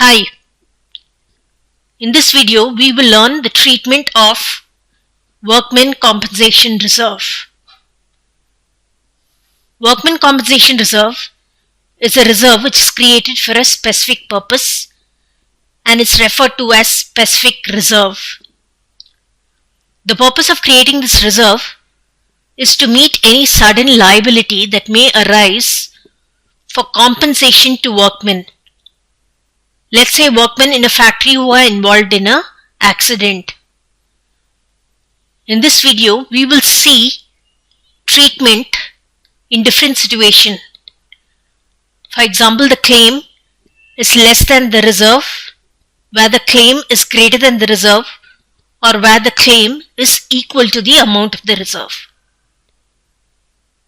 Hi, in this video we will learn the treatment of Workmen Compensation Reserve. Workmen Compensation Reserve is a reserve which is created for a specific purpose and is referred to as specific reserve. The purpose of creating this reserve is to meet any sudden liability that may arise for compensation to workmen. Let's say workmen in a factory who are involved in an accident. In this video, we will see treatment in different situations. For example, the claim is less than the reserve, where the claim is greater than the reserve, or where the claim is equal to the amount of the reserve.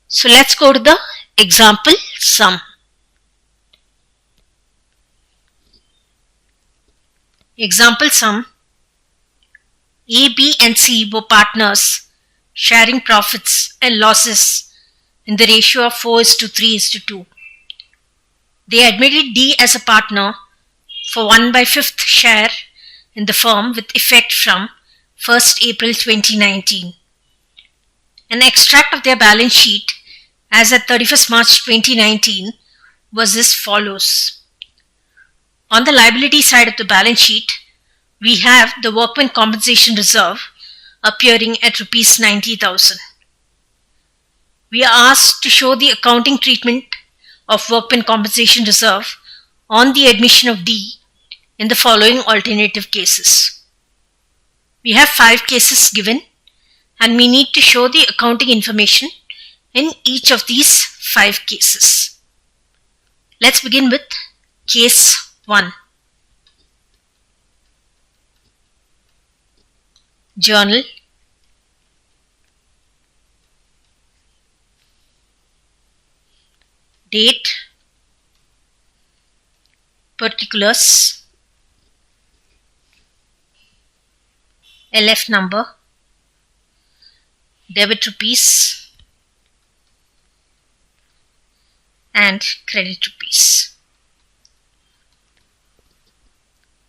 So let's go to the example sum. Example sum: A, B and C were partners sharing profits and losses in the ratio of 4:3:2. They admitted D as a partner for 1/5 share in the firm with effect from 1st April 2019. An extract of their balance sheet as at 31st March 2019 was as follows. On the liability side of the balance sheet, we have the Workmen Compensation Reserve appearing at Rs 90,000. We are asked to show the accounting treatment of Workmen Compensation Reserve on the admission of D in the following alternative cases. We have 5 cases given and we need to show the accounting information in each of these 5 cases. Let's begin with case 1. Journal. Date. Particulars. LF number. Debit rupees and credit rupees.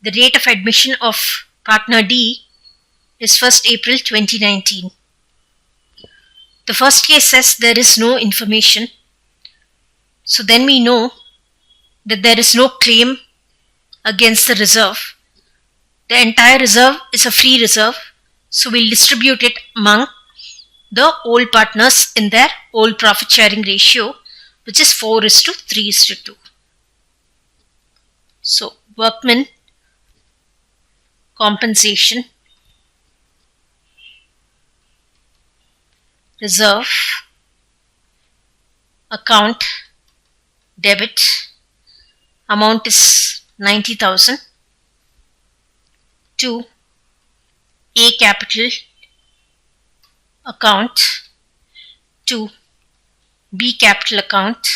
The date of admission of partner D is 1st April 2019. The first case says there is no information. So then we know that there is no claim against the reserve. The entire reserve is a free reserve. So we'll distribute it among the old partners in their old profit sharing ratio, which is 4:3:2. So Workmen Compensation Reserve account debit amount is 90,000 to A capital account to B capital account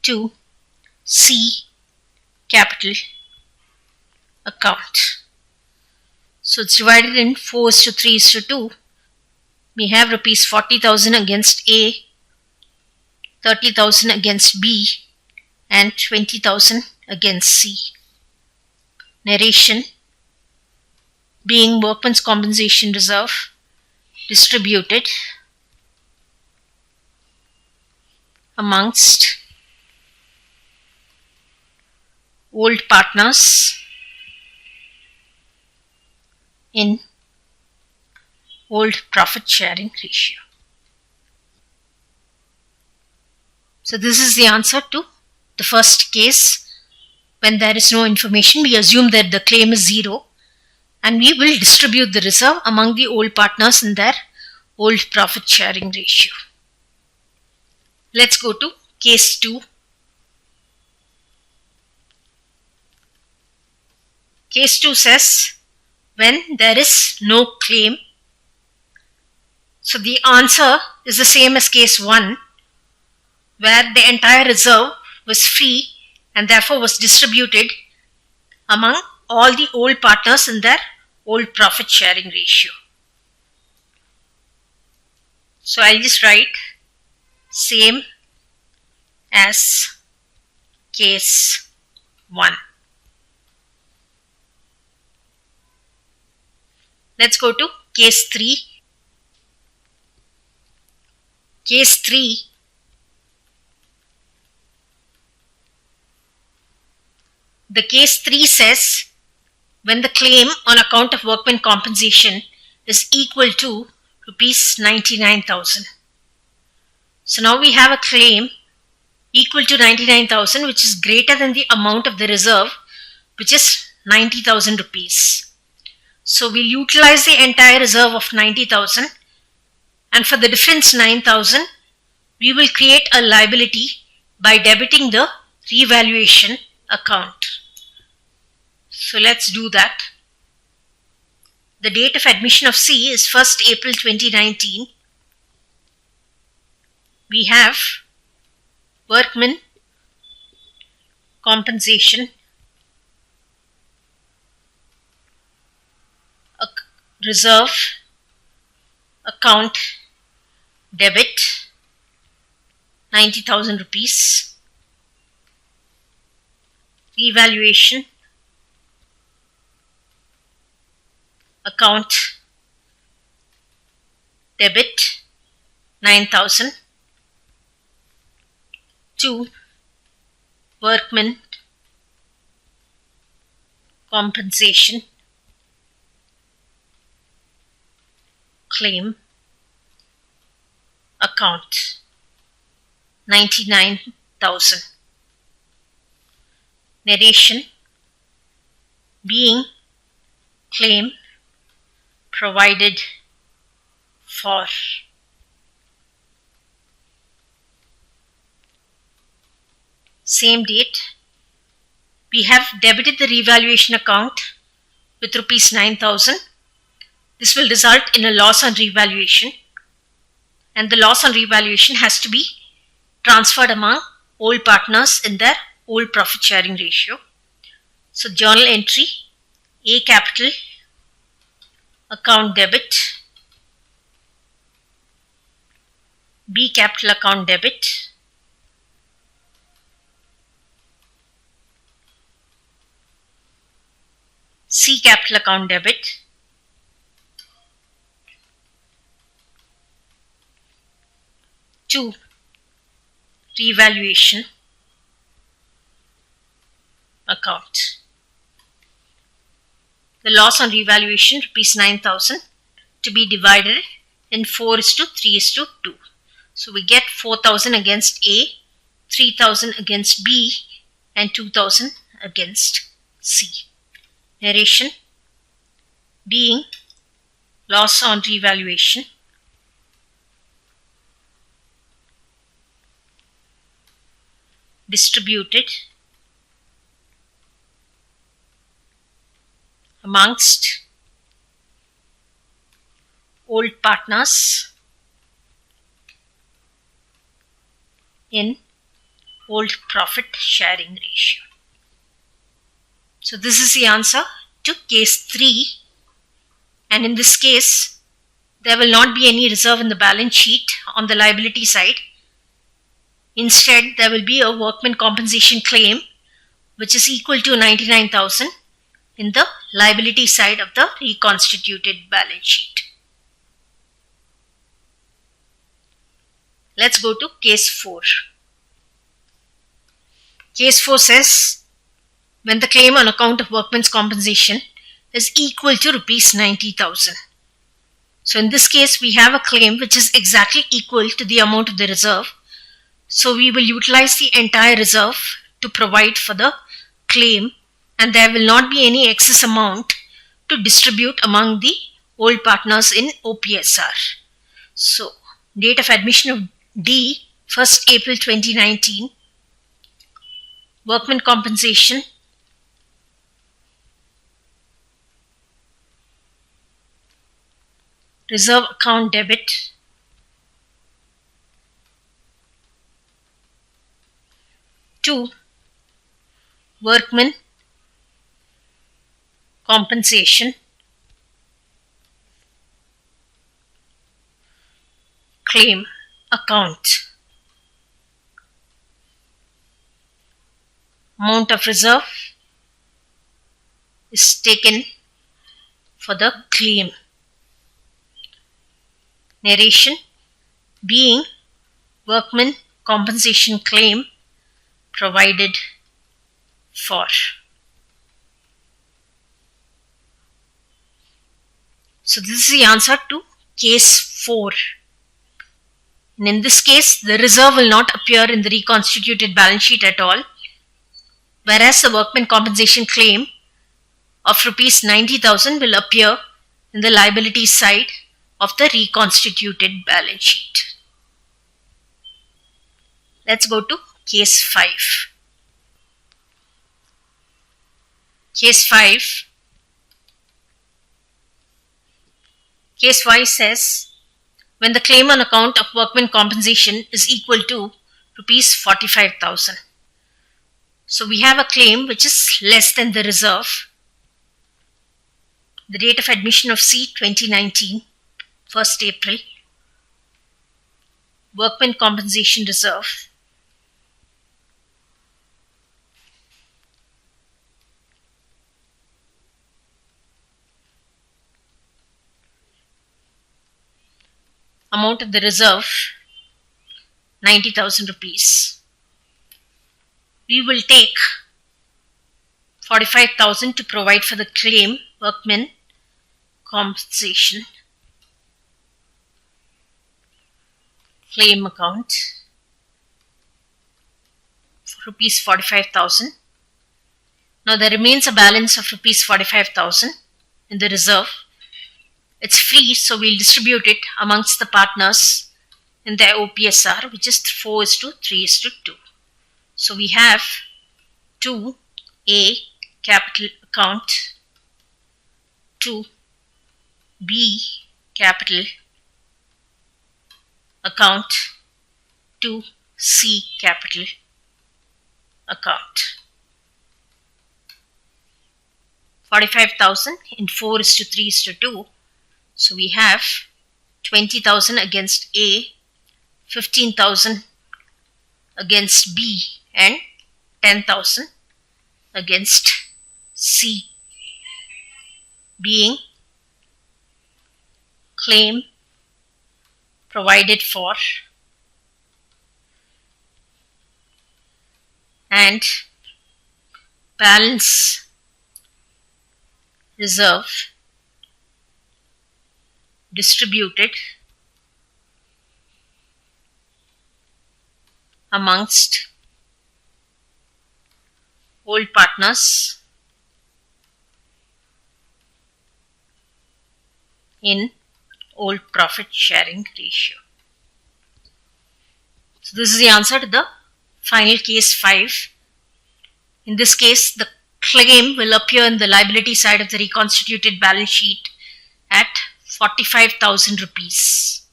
to C capital account. So it's divided in 4:3:2. We have Rs 40,000 against A, 30,000 against B, and 20,000 against C. Narration: being Workmen's Compensation Reserve distributed amongst old partners in old profit sharing ratio. So this is the answer to the first case. When there is no information, we assume that the claim is 0 and we will distribute the reserve among the old partners in their old profit sharing ratio. Let's go to case 2. Case 2 says when there is no claim. So the answer is the same as case 1, where the entire reserve was free and therefore was distributed among all the old partners in their old profit sharing ratio. So I'll just write same as case 1. Let's go to case 3. Case 3. The case 3 says when the claim on account of workmen compensation is equal to rupees 99,000. So now we have a claim equal to 99,000, which is greater than the amount of the reserve, which is 90,000 rupees. So we'll utilize the entire reserve of 90,000, and for the difference 9,000, we will create a liability by debiting the revaluation account. So let's do that. The date of admission of C is 1st April 2019. We have Workmen Compensation Reserve account debit 90,000 rupees, revaluation account debit 9,000 to Workmen Compensation Claim account 99,000. Narration: being claim provided for. Same date, we have debited the revaluation account with rupees 9,000. This will result in a loss on revaluation, and the loss on revaluation has to be transferred among old partners in their old profit sharing ratio. So journal entry: A capital account debit, B capital account debit, C capital account debit, to revaluation account. The loss on revaluation rupees 9,000 to be divided in 4:3:2. So we get 4,000 against A, 3,000 against B, and 2,000 against C. Narration: being loss on revaluation distributed amongst old partners in old profit sharing ratio. So this is the answer to case 3, and in this case there will not be any reserve in the balance sheet on the liability side. Instead, there will be a workman compensation claim which is equal to 99,000 in the liability side of the reconstituted balance sheet. Let's go to case 4. Case 4 says when the claim on account of workman's compensation is equal to rupees 90,000. So in this case, we have a claim which is exactly equal to the amount of the reserve. So we will utilize the entire reserve to provide for the claim, and there will not be any excess amount to distribute among the old partners in OPSR. So date of admission of D, 1st April 2019. Workman compensation reserve account debit to workman compensation claim account amount of reserve is taken for the claim. Narration: being workmen compensation claim provided for. So this is the answer to case 4. And in this case, the reserve will not appear in the reconstituted balance sheet at all, whereas the workmen compensation claim of rupees 90,000 will appear in the liability side of the reconstituted balance sheet. Let's go to case 5. Case 5. Case 5 says, when the claim on account of workmen compensation is equal to rupees 45,000. So we have a claim which is less than the reserve. The date of admission of C 2019, 1st April. Workmen Compensation Reserve. Amount of the reserve 90,000 rupees. We will take 45,000 to provide for the claim workmen compensation claim account for rupees 45,000. Now there remains a balance of rupees 45,000 in the reserve. It's free, so we'll distribute it amongst the partners in their OPSR, which is 4:3:2. So we have 2A capital account, 2B capital account, 2C capital account. 45,000 in 4:3:2. So we have 20,000 against A, 15,000 against B, and 10,000 against C, being claim provided for and balance reserve distributed amongst old partners in old profit sharing ratio. So this is the answer to the final case 5. In this case, the claim will appear in the liability side of the reconstituted balance sheet at 45,000 rupees.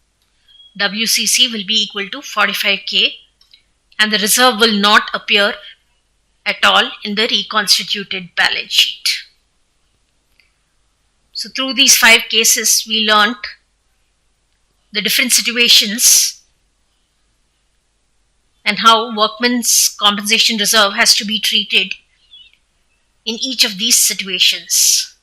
WCC will be equal to 45K, and the reserve will not appear at all in the reconstituted balance sheet. So through these 5 cases, we learnt the different situations and how workmen's compensation reserve has to be treated in each of these situations.